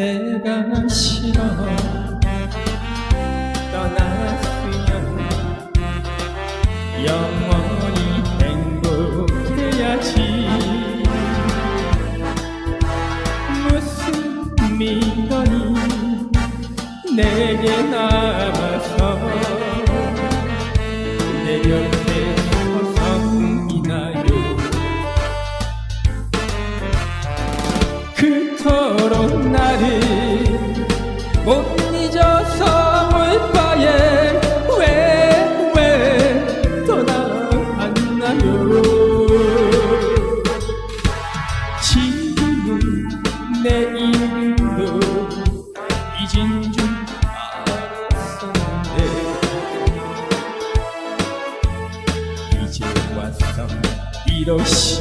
내가 싫어 떠났으면 영원히 행복해야지. 무슨 미련이 내게 남아서 내 곁에 서성이나요. 그토록 나를 못 잊어서 물바에 왜 떠나왔나요. 지금은 내 이름도 잊은 줄 알았었는데 이제 와서 이러시